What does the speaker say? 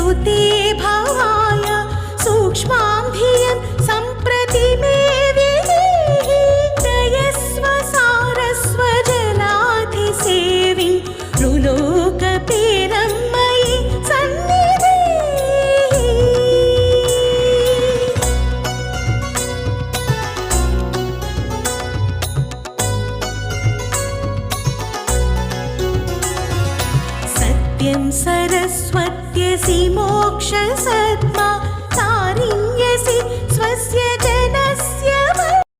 ते भावाय सूक्ष्मां धियं सम्प्रति मे विधेहि दयस्व सारस्व जलाधिसेविं रुलोकपेरं मयि सन्निधेहि। सत्यं सरस्वत्यसि मोक्षसद्मा तारिण्यसि स्वस्य